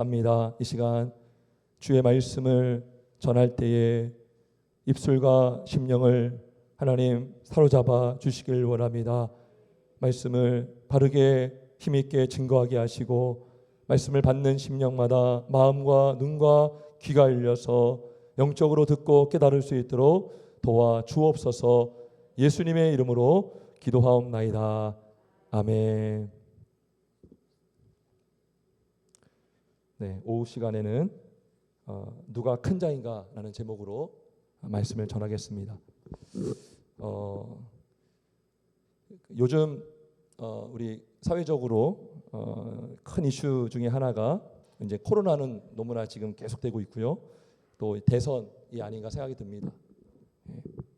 합니다. 이 시간 주의 말씀을 전할 때에 입술과 심령을 하나님 사로잡아 주시길 원합니다. 말씀을 바르게 힘있게 증거하게 하시고 말씀을 받는 심령마다 마음과 눈과 귀가 열려서 영적으로 듣고 깨달을 수 있도록 도와 주옵소서. 예수님의 이름으로 기도하옵나이다. 아멘. 네, 오후 시간에는 누가 큰 자인가 라는 제목으로 말씀을 전하겠습니다. 요즘 우리 사회적으로 큰 이슈 중에 하나가 이제 코로나는 너무나 지금 계속되고 있고요. 또 대선이 아닌가 생각이 듭니다.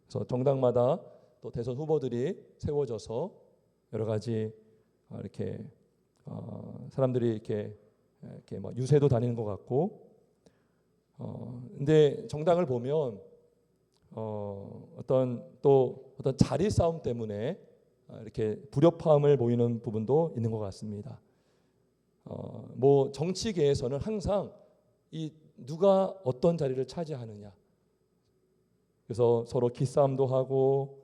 그래서 정당마다 또 대선 후보들이 세워져서 여러 가지 이렇게 사람들이 이렇게 뭐 유세도 다니는 것 같고, 근데 정당을 보면 어떤 자리 싸움 때문에 이렇게 불협화음을 보이는 부분도 있는 것 같습니다. 뭐 정치계에서는 항상 이 누가 어떤 자리를 차지하느냐, 그래서 서로 기싸움도 하고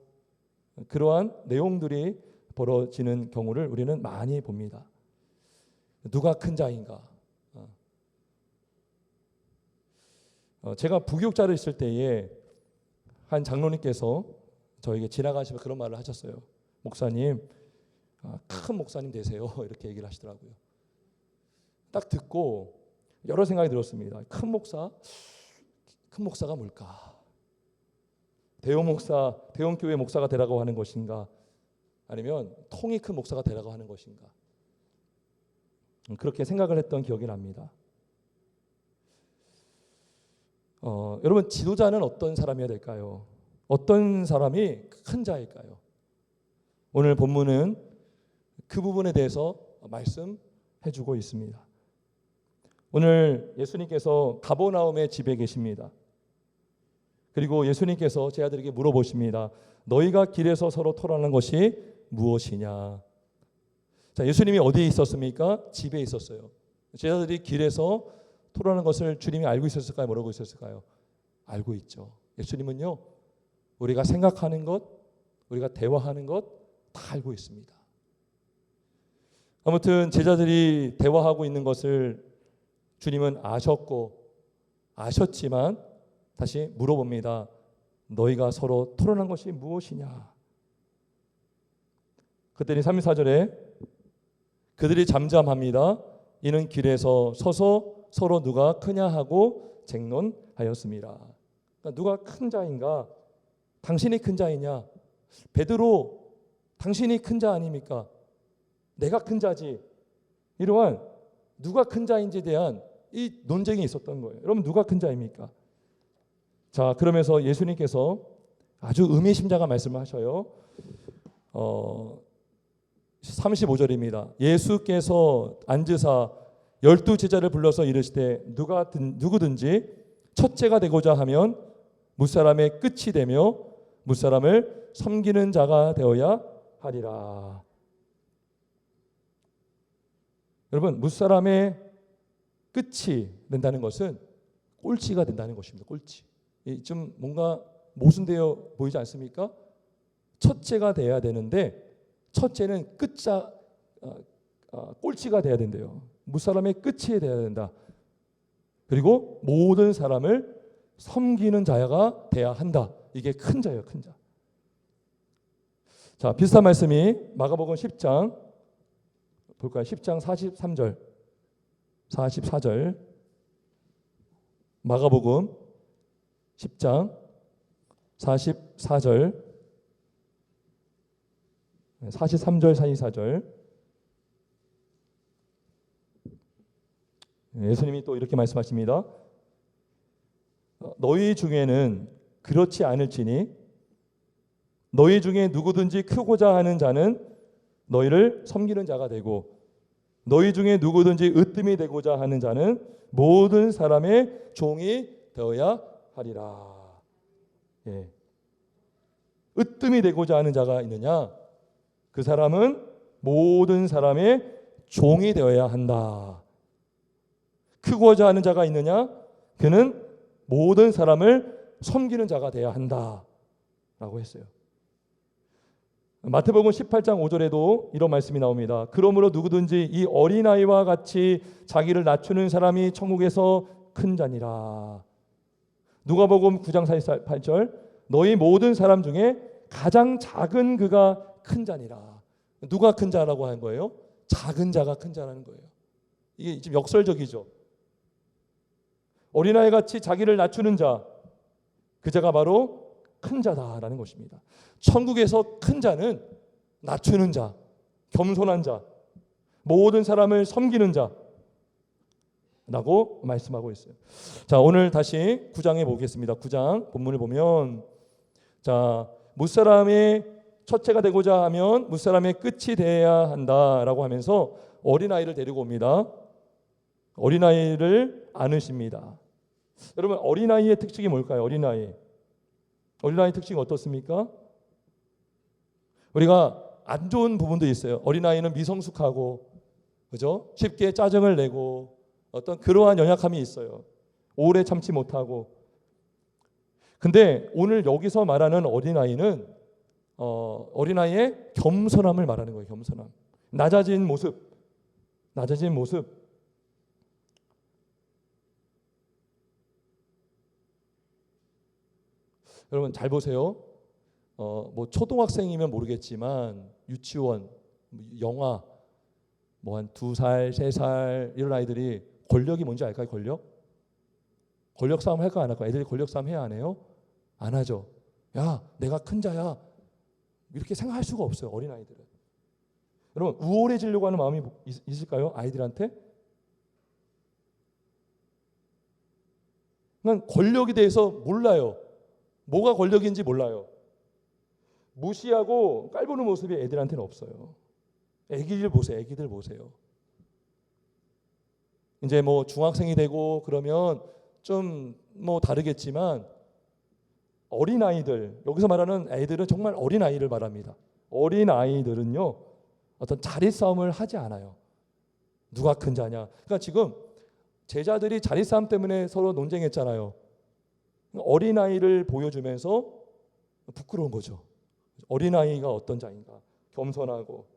그러한 내용들이 벌어지는 경우를 우리는 많이 봅니다. 누가 큰 자인가? 제가 부교육자를 있을 때에 한 장로님께서 저에게 지나가시면서 그런 말을 하셨어요. 목사님, 큰 목사님 되세요. 이렇게 얘기를 하시더라고요. 딱 듣고 여러 생각이 들었습니다. 큰 목사가 뭘까? 대형 교회 목사가 되라고 하는 것인가? 아니면 통이 큰 목사가 되라고 하는 것인가? 그렇게 생각을 했던 기억이 납니다. 여러분, 지도자는 어떤 사람이어야 될까요? 어떤 사람이 큰 자일까요? 오늘 본문은 그 부분에 대해서 말씀해주고 있습니다. 오늘 예수님께서 가버나움의 집에 계십니다. 그리고 예수님께서 제자들에게 물어보십니다. 너희가 길에서 서로 토론하는 것이 무엇이냐? 자, 예수님이 어디에 있었습니까? 집에 있었어요. 제자들이 길에서 토론하는 것을 주님이 알고 있었을까요? 모르고 있었을까요? 알고 있죠. 예수님은요, 우리가 생각하는 것, 우리가 대화하는 것 다 알고 있습니다. 아무튼 제자들이 대화하고 있는 것을 주님은 아셨지만 다시 물어봅니다. 너희가 서로 토론한 것이 무엇이냐? 그때는 34절에 그들이 잠잠합니다. 이는 길에서 서서 서로 누가 크냐 하고 쟁론하였습니다. 그러니까 누가 큰 자인가? 당신이 큰 자이냐? 베드로, 당신이 큰 자 아닙니까? 내가 큰 자지. 이러한 누가 큰 자인지에 대한 이 논쟁이 있었던 거예요. 여러분, 누가 큰 자입니까? 자, 그러면서 예수님께서 아주 의미심장한 말씀을 하셔요. 35절입니다. 예수께서 앉으사 12제자를 불러서 이르시되 누구든지 첫째가 되고자 하면 무사람의 끝이 되며 무사람을 섬기는 자가 되어야 하리라. 여러분, 무사람의 끝이 된다는 것은 꼴찌가 된다는 것입니다. 꼴찌. 좀 뭔가 모순되어 보이지 않습니까? 첫째가 돼야 되는데 첫째는 꼴찌가 돼야 된대요. 무사람의 끝이 돼야 된다. 그리고 모든 사람을 섬기는 자가 돼야 한다. 이게 큰 자예요, 큰 자. 자, 비슷한 말씀이 마가복음 10장 볼까요? 10장 43절, 44절. 마가복음 10장 44절, 43절, 44절. 예수님이 또 이렇게 말씀하십니다. 너희 중에는 그렇지 않을지니 너희 중에 누구든지 크고자 하는 자는 너희를 섬기는 자가 되고 너희 중에 누구든지 으뜸이 되고자 하는 자는 모든 사람의 종이 되어야 하리라. 예. 으뜸이 되고자 하는 자가 있느냐? 그 사람은 모든 사람의 종이 되어야 한다. 크고자 하는 자가 있느냐? 그는 모든 사람을 섬기는 자가 되어야 한다라고 했어요. 마태복음 18장 5절에도 이런 말씀이 나옵니다. 그러므로 누구든지 이 어린아이와 같이 자기를 낮추는 사람이 천국에서 큰 자니라. 누가복음 9장 48절 너희 모든 사람 중에 가장 작은 그가 큰 자니라. 누가 큰 자라고 하는 거예요? 작은 자가 큰 자라는 거예요. 이게 지금 역설적이죠. 어린아이 같이 자기를 낮추는 자, 그 자가 바로 큰 자다라는 것입니다. 천국에서 큰 자는 낮추는 자, 겸손한 자, 모든 사람을 섬기는 자라고 말씀하고 있어요. 자, 오늘 다시 9장에 보겠습니다. 9장 본문을 보면, 자, 무사람의 첫째가 되고자 하면 무사람의 끝이 되어야 한다라고 하면서 어린아이를 데리고 옵니다. 어린아이를 안으십니다. 여러분, 어린아이의 특징이 뭘까요? 어린아이 특징이 어떻습니까? 우리가 안 좋은 부분도 있어요. 어린아이는 미성숙하고, 그죠? 쉽게 짜증을 내고 어떤 그러한 연약함이 있어요. 오래 참지 못하고. 근데 오늘 여기서 말하는 어린아이는 어린아이의 겸손함을 말하는 거예요. 겸손함. 낮아진 모습. 여러분 잘 보세요. 뭐 초등학생이면 모르겠지만 유치원, 영아, 뭐 한 2살, 3살 이런 아이들이 권력이 뭔지 알까요? 권력 싸움 할까 안 할까? 애들이 권력 싸움 해야 안 해요? 안 하죠. 야, 내가 큰 자야. 이렇게 생각할 수가 없어요. 어린 아이들은. 여러분 우월해지려고 하는 마음이 있을까요? 아이들한테? 난 권력에 대해서 몰라요. 뭐가 권력인지 몰라요. 무시하고 깔보는 모습이 애들한테는 없어요. 애기들 보세요. 이제 뭐 중학생이 되고 그러면 좀 뭐 다르겠지만 어린아이들, 여기서 말하는 애들은 정말 어린아이를 말합니다. 어린아이들은요 어떤 자리싸움을 하지 않아요. 누가 큰 자냐. 그러니까 지금 제자들이 자리싸움 때문에 서로 논쟁했잖아요. 어린아이를 보여주면서 부끄러운 거죠. 어린아이가 어떤 자인가. 겸손하고.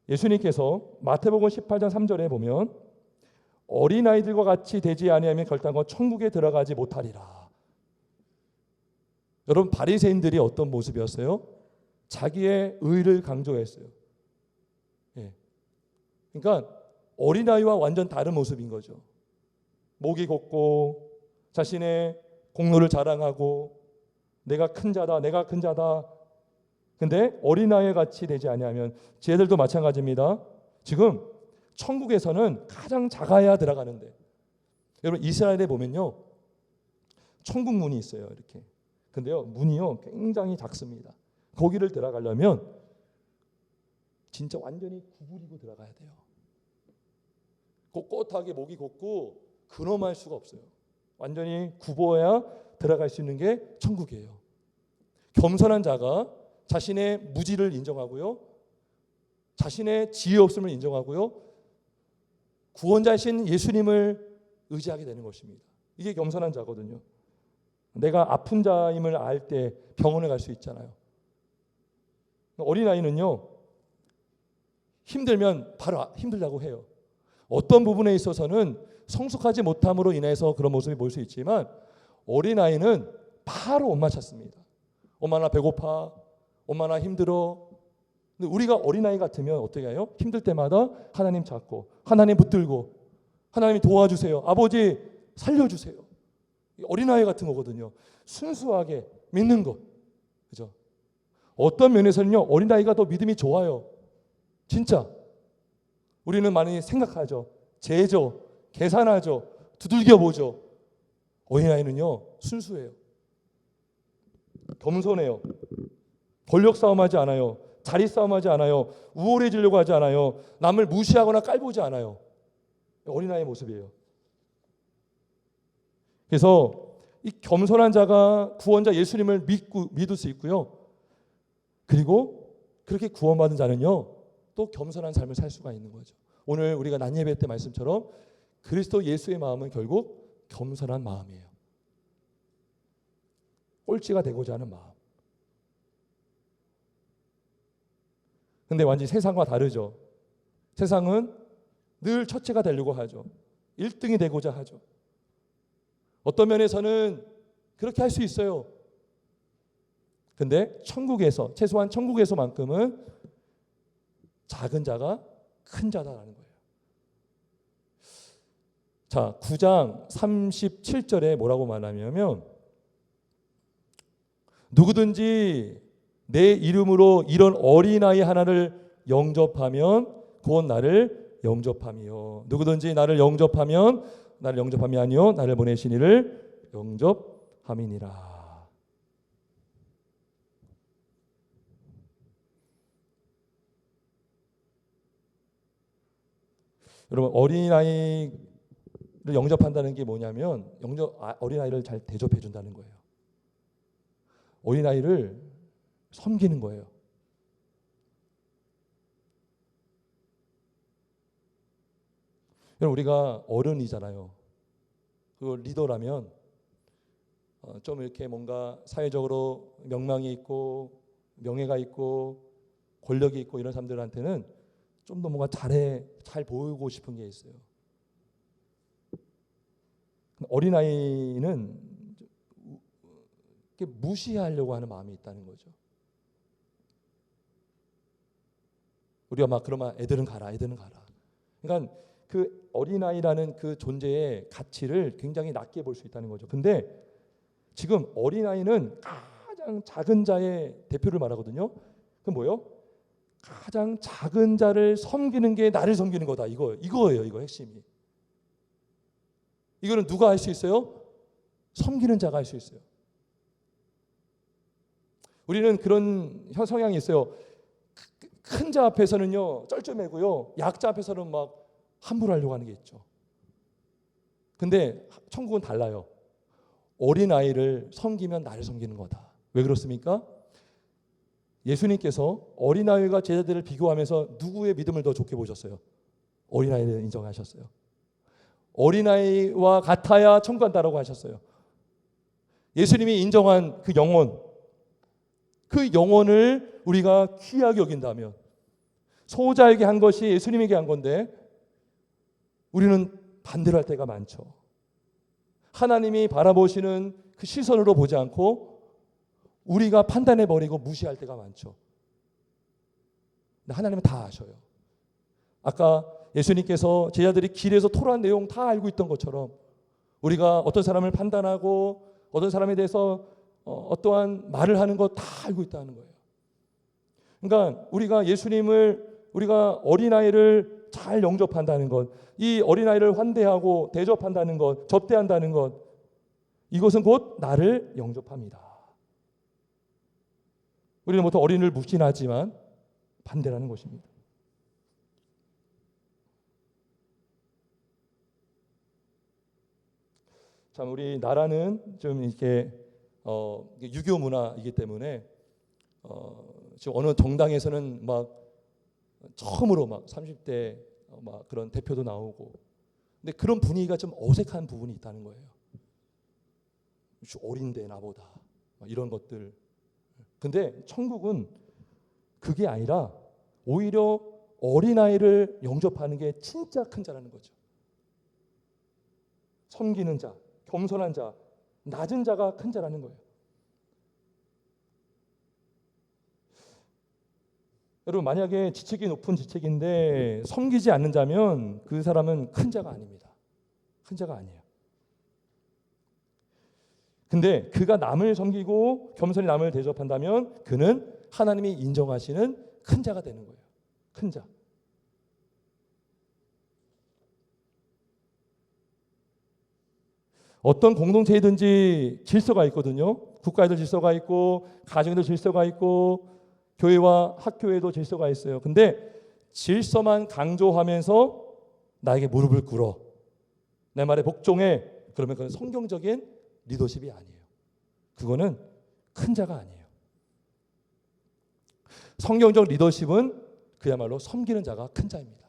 예수님께서 마태복음 18장 3절에 보면 어린아이들과 같이 되지 아니하면 결단코 천국에 들어가지 못하리라. 여러분 바리새인들이 어떤 모습이었어요? 자기의 의를 강조했어요. 예. 그러니까 어린아이와 완전 다른 모습인 거죠. 목이 곧고 자신의 공로를 자랑하고 내가 큰 자다. 근데 어린아이 같이 되지 아니하면 쟤들도 마찬가지입니다. 지금 천국에서는 가장 작아야 들어가는데 여러분 이스라엘에 보면요 천국 문이 있어요. 이렇게. 근데요 문이요 굉장히 작습니다. 거기를 들어가려면 진짜 완전히 구부리고 들어가야 돼요. 꼿꼿하게 목이 곧고 근엄할 수가 없어요. 완전히 굽어야 들어갈 수 있는 게 천국이에요. 겸손한 자가 자신의 무지를 인정하고요. 자신의 지혜 없음을 인정하고요. 구원자이신 예수님을 의지하게 되는 것입니다. 이게 겸손한 자거든요. 내가 아픈 자임을 알 때 병원에 갈 수 있잖아요. 어린아이는요. 힘들면 바로 힘들다고 해요. 어떤 부분에 있어서는 성숙하지 못함으로 인해서 그런 모습이 보일 수 있지만 어린아이는 바로 엄마 찾습니다. 엄마 나 배고파. 엄마 나 힘들어. 근데 우리가 어린아이 같으면 어떻게 해요? 힘들 때마다 하나님 찾고 하나님 붙들고 하나님 도와주세요. 아버지 살려주세요. 어린아이 같은 거거든요. 순수하게 믿는 것. 그죠? 어떤 면에서는요. 어린아이가 더 믿음이 좋아요. 진짜. 우리는 많이 생각하죠. 재죠. 계산하죠. 두들겨 보죠. 어린아이는요. 순수해요. 겸손해요. 권력 싸움하지 않아요. 자리 싸움하지 않아요. 우월해지려고 하지 않아요. 남을 무시하거나 깔보지 않아요. 어린아이의 모습이에요. 그래서 이 겸손한 자가 구원자 예수님을 믿을 수 있고요. 그리고 그렇게 구원받은 자는요. 또 겸손한 삶을 살 수가 있는 거죠. 오늘 우리가 낮예배 때 말씀처럼 그리스도 예수의 마음은 결국 겸손한 마음이에요. 꼴찌가 되고자 하는 마음. 근데 완전히 세상과 다르죠. 세상은 늘 첫째가 되려고 하죠. 1등이 되고자 하죠. 어떤 면에서는 그렇게 할 수 있어요. 근데 천국에서, 최소한 천국에서만큼은 작은 자가 큰 자다라는 거예요. 자, 9장 37절에 뭐라고 말하냐면, 누구든지 내 이름으로 이런 어린아이 하나를 영접하면 곧 나를 영접함이요. 누구든지 나를 영접하면 나를 영접함이 아니요 나를 보내신 이를 영접함이니라. 여러분, 어린아이를 영접한다는 게 뭐냐면 어린아이를 잘 대접해 준다는 거예요. 어린아이를 섬기는 거예요. 여러분, 우리가 어른이잖아요. 그 리더라면 좀 이렇게 뭔가 사회적으로 명망이 있고 명예가 있고 권력이 있고 이런 사람들한테는 좀 더 뭔가 잘 보이고 싶은 게 있어요. 어린아이는 이렇게 무시하려고 하는 마음이 있다는 거죠. 우리가 막 그러면 애들은 가라. 그러니까 그 어린아이라는 그 존재의 가치를 굉장히 낮게 볼 수 있다는 거죠. 근데 지금 어린아이는 가장 작은 자의 대표를 말하거든요. 그럼 뭐예요? 가장 작은 자를 섬기는 게 나를 섬기는 거다. 이거예요. 이거 핵심이. 이거는 누가 할 수 있어요? 섬기는 자가 할 수 있어요. 우리는 그런 성향이 있어요. 큰 자 앞에서는요 쩔쩔매고요, 약자 앞에서는 막 함부로 하려고 하는 게 있죠. 근데 천국은 달라요. 어린아이를 섬기면 나를 섬기는 거다. 왜 그렇습니까? 예수님께서 어린아이와 제자들을 비교하면서 누구의 믿음을 더 좋게 보셨어요? 어린아이를 인정하셨어요. 어린아이와 같아야 천국 간다라고 하셨어요. 예수님이 인정한 그 영혼, 그 영혼을 우리가 귀하게 여긴다면, 소자에게 한 것이 예수님에게 한 건데 우리는 반대로 할 때가 많죠. 하나님이 바라보시는 그 시선으로 보지 않고 우리가 판단해버리고 무시할 때가 많죠. 근데 하나님은 다 아셔요. 아까 예수님께서 제자들이 길에서 토로한 내용 다 알고 있던 것처럼 우리가 어떤 사람을 판단하고 어떤 사람에 대해서 어떠한 말을 하는 거 다 알고 있다는 거예요. 그러니까 우리가 어린아이를 잘 영접한다는 것, 이 어린아이를 환대하고 대접한다는 것, 접대한다는 것, 이것은 곧 나를 영접합니다. 우리는 보통 어린이를 묵신하지만 반대라는 것입니다. 참 우리 나라는 좀 이렇게 유교 문화이기 때문에 지금 어느 정당에서는 막 처음으로 막 30대 막 그런 대표도 나오고, 근데 그런 분위기가 좀 어색한 부분이 있다는 거예요. 어린데 나보다 이런 것들. 근데 천국은 그게 아니라 오히려 어린아이를 영접하는 게 진짜 큰 자라는 거죠. 섬기는 자, 겸손한 자, 낮은 자가 큰 자라는 거예요. 여러분, 만약에 지책이 높은 지책인데 섬기지 않는 자면 그 사람은 큰 자가 아닙니다. 큰 자가 아니에요. 근데 그가 남을 섬기고 겸손히 남을 대접한다면 그는 하나님이 인정하시는 큰 자가 되는 거예요. 큰 자. 어떤 공동체이든지 질서가 있거든요. 국가에도 질서가 있고 가정에도 질서가 있고 교회와 학교에도 질서가 있어요. 근데 질서만 강조하면서 나에게 무릎을 꿇어, 내 말에 복종해, 그러면 그건 성경적인 리더십이 아니에요. 그거는 큰 자가 아니에요. 성경적 리더십은 그야말로 섬기는 자가 큰 자입니다.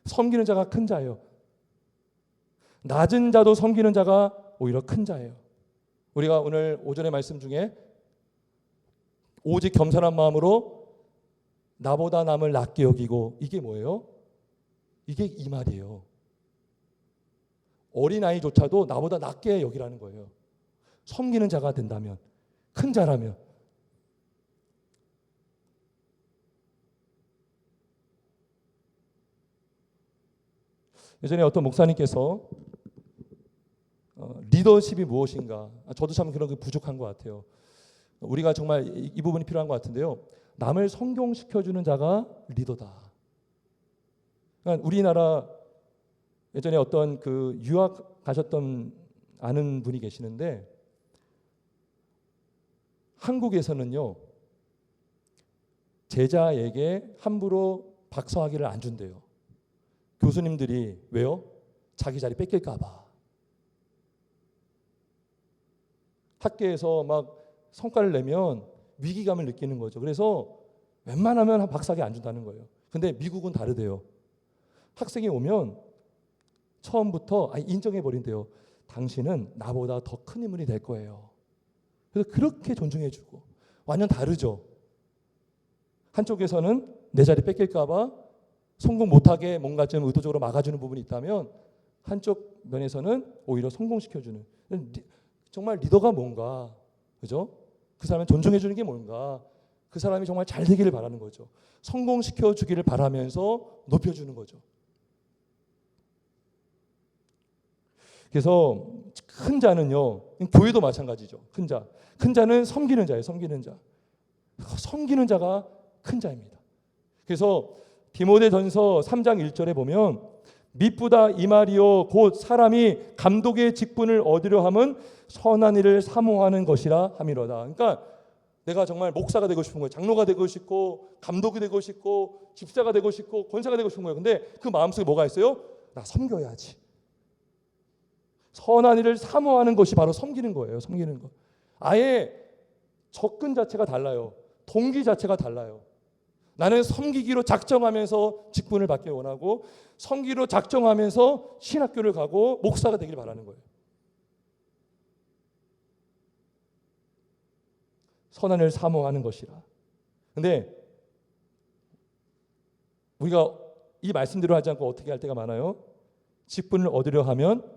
섬기는 자가 큰 자예요. 낮은 자도 섬기는 자가 오히려 큰 자예요. 우리가 오늘 오전의 말씀 중에 오직 겸손한 마음으로 나보다 남을 낮게 여기고, 이게 뭐예요? 이게 이 말이에요. 어린아이조차도 나보다 낮게 여기라는 거예요. 섬기는 자가 된다면, 큰 자라면. 예전에 어떤 목사님께서 리더십이 무엇인가, 저도 참 그런 게 부족한 것 같아요. 우리가 정말 이 부분이 필요한 것 같은데요. 남을 성공시켜주는 자가 리더다. 그러니까 우리나라 예전에 어떤 그 유학 가셨던 아는 분이 계시는데, 한국에서는요 제자에게 함부로 박사학위를 안 준대요. 교수님들이 왜요? 자기 자리 뺏길까 봐. 학교에서 막 성과를 내면 위기감을 느끼는 거죠. 그래서 웬만하면 박사학위 안 준다는 거예요. 근데 미국은 다르대요. 학생이 오면 처음부터 인정해 버린대요. 당신은 나보다 더 큰 인물이 될 거예요. 그래서 그렇게 존중해 주고. 완전 다르죠. 한쪽에서는 내 자리 뺏길까 봐 성공 못하게 뭔가 좀 의도적으로 막아주는 부분이 있다면, 한쪽 면에서는 오히려 성공시켜주는. 정말 리더가 뭔가, 그죠? 그 사람을 존중해 주는 게 뭔가, 그 사람이 정말 잘 되기를 바라는 거죠. 성공시켜 주기를 바라면서 높여주는 거죠. 그래서 큰 자는요, 교회도 마찬가지죠. 큰 자는 섬기는 자예요. 섬기는 자. 섬기는 자가 큰 자입니다. 그래서 디모데전서 3장 1절에 보면, 미쁘다 이 말이요 곧 사람이 감독의 직분을 얻으려 함은 선한 일을 사모하는 것이라 함이로다. 그러니까 내가 정말 목사가 되고 싶은 거예요. 장로가 되고 싶고, 감독이 되고 싶고, 집사가 되고 싶고, 권사가 되고 싶은 거예요. 근데 그 마음속에 뭐가 있어요? 나 섬겨야지. 선한 일을 사모하는 것이 바로 섬기는 거예요. 섬기는 거. 아예 접근 자체가 달라요. 동기 자체가 달라요. 나는 섬기기로 작정하면서 직분을 받길 원하고, 섬기로 작정하면서 신학교를 가고 목사가 되길 바라는 거예요. 선한 일을 사모하는 것이라. 근데 우리가 이 말씀대로 하지 않고 어떻게 할 때가 많아요? 직분을 얻으려 하면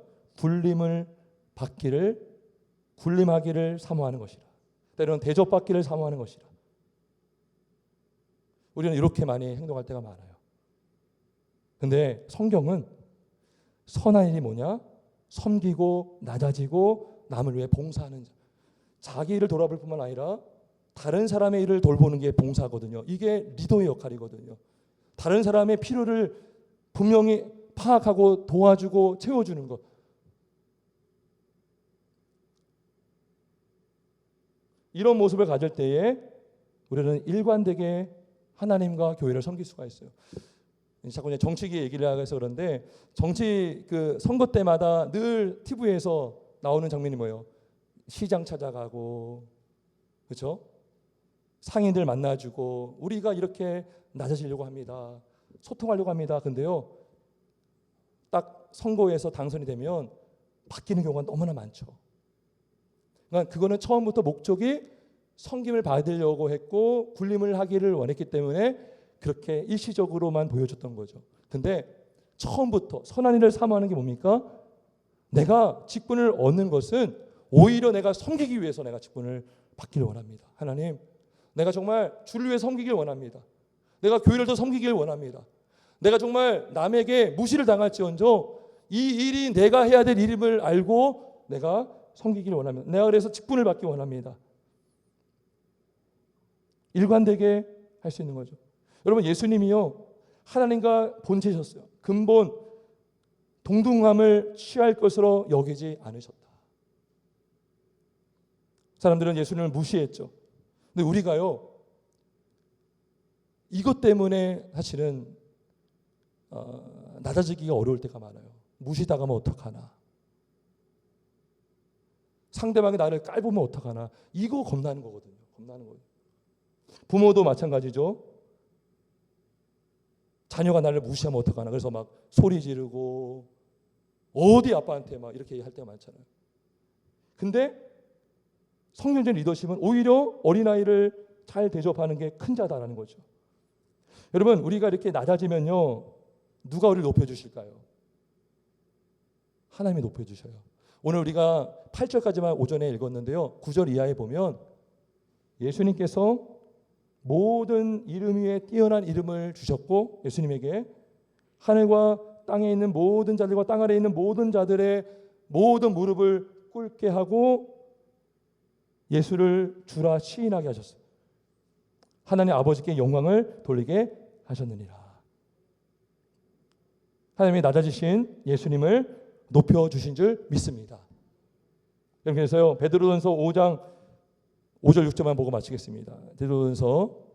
군림하기를 사모하는 것이라. 때로는 대접받기를 사모하는 것이라. 우리는 이렇게 많이 행동할 때가 많아요. 근데 성경은 선한 일이 뭐냐? 섬기고 낮아지고 남을 위해 봉사하는 자. 자기 일을 돌아볼 뿐만 아니라 다른 사람의 일을 돌보는 게 봉사거든요. 이게 리더의 역할이거든요. 다른 사람의 필요를 분명히 파악하고 도와주고 채워주는 것. 이런 모습을 가질 때에 우리는 일관되게 하나님과 교회를 섬길 수가 있어요. 자꾸 정치기 얘기를 해서 그런데, 정치 그 선거 때마다 늘 TV에서 나오는 장면이 뭐예요? 시장 찾아가고, 그렇죠? 상인들 만나주고, 우리가 이렇게 낮아지려고 합니다. 소통하려고 합니다. 근데요, 딱 선거에서 당선이 되면 바뀌는 경우가 너무나 많죠. 그러니까 그거는 처음부터 목적이 섬김을 받으려고 했고 군림을 하기를 원했기 때문에 그렇게 일시적으로만 보여줬던 거죠. 근데 처음부터 선한 일을 사모하는 게 뭡니까? 내가 직분을 얻는 것은 오히려 내가 섬기기 위해서 내가 직분을 받기를 원합니다. 하나님, 내가 정말 주를 위해 섬기길 원합니다. 내가 교회를 더 섬기길 원합니다. 내가 정말 남에게 무시를 당할지언정 이 일이 내가 해야 될 일임을 알고 내가 섬기길 원합니다. 내가 그래서 직분을 받기 원합니다. 일관되게 할 수 있는 거죠. 여러분, 예수님이요 하나님과 본체셨어요. 근본 동등함을 취할 것으로 여기지 않으셨다. 사람들은 예수님을 무시했죠. 근데 우리가요 이것 때문에 사실은 낮아지기가 어려울 때가 많아요. 무시당하면 어떡하나, 상대방이 나를 깔보면 어떡하나, 이거 겁나는 거거든요. 겁나는 거예요. 부모도 마찬가지죠. 자녀가 나를 무시하면 어떡하나, 그래서 막 소리 지르고 어디 아빠한테 막 이렇게 할 때가 많잖아요. 근데 성경적인 리더십은 오히려 어린아이를 잘 대접하는 게 큰 자다라는 거죠. 여러분, 우리가 이렇게 낮아지면요, 누가 우리를 높여주실까요? 하나님이 높여주셔요. 오늘 우리가 8절까지만 오전에 읽었는데요, 9절 이하에 보면 예수님께서 모든 이름 위에 뛰어난 이름을 주셨고, 예수님에게 하늘과 땅에 있는 모든 자들과 땅 아래에 있는 모든 자들의 모든 무릎을 꿇게 하고 예수를 주라 시인하게 하셨어요. 하나님 아버지께 영광을 돌리게 하셨느니라. 하나님이 낮아지신 예수님을 높여주신 줄 믿습니다. 그래서요, 베드로전서 5장 5절 6절만 보고 마치겠습니다. 베드로전서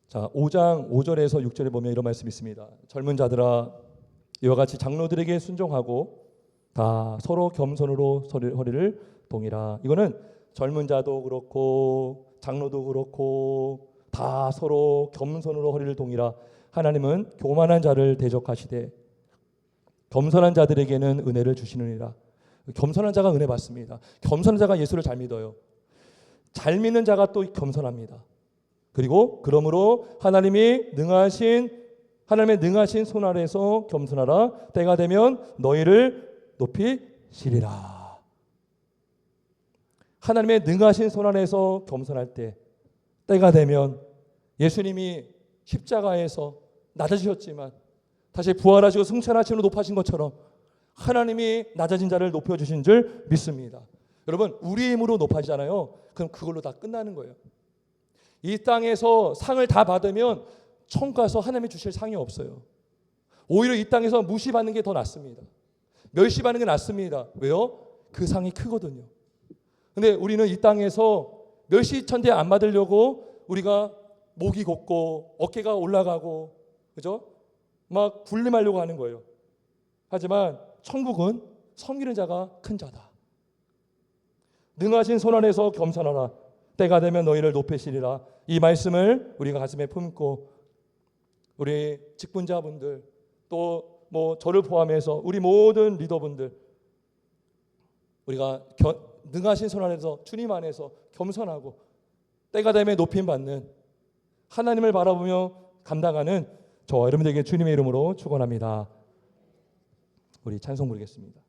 자, 5장 5절에서 6절에 보면 이런 말씀이 있습니다. 젊은 자들아, 이와 같이 장로들에게 순종하고 다 서로 겸손으로 허리를 동이라. 이거는 젊은 자도 그렇고 장로도 그렇고 다 서로 겸손으로 허리를 동이라. 하나님은 교만한 자를 대적하시되 겸손한 자들에게는 은혜를 주시느니라. 겸손한 자가 은혜 받습니다. 겸손한 자가 예수를 잘 믿어요. 잘 믿는 자가 또 겸손합니다. 그리고 그러므로 하나님의 능하신 손 아래에서 겸손하라. 때가 되면 너희를 높이시리라. 하나님의 능하신 손 아래에서 겸손할 때가 되면 예수님이 십자가에서 낮아지셨지만 다시 부활하시고 승천하시고 높아진 것처럼 하나님이 낮아진 자를 높여주신 줄 믿습니다. 여러분, 우리 힘으로 높아지잖아요. 그럼 그걸로 다 끝나는 거예요. 이 땅에서 상을 다 받으면 천국 가서 하나님이 주실 상이 없어요. 오히려 이 땅에서 무시받는 게 더 낫습니다. 멸시받는 게 낫습니다. 왜요? 그 상이 크거든요. 근데 우리는 이 땅에서 멸시천대 안 받으려고 우리가 목이 곱고 어깨가 올라가고, 그죠? 막 군림하려고 하는 거예요. 하지만 천국은 섬기는 자가 큰 자다. 능하신 손 안에서 겸손하라. 때가 되면 너희를 높이시리라. 이 말씀을 우리가 가슴에 품고 우리 직분자분들 또 뭐 저를 포함해서 우리 모든 리더분들, 우리가 능하신 손 안에서 주님 안에서 겸손하고 때가 되면 높임 받는 하나님을 바라보며 감당하는 저와 여러분들에게 주님의 이름으로 축원합니다. 우리 찬송 부르겠습니다.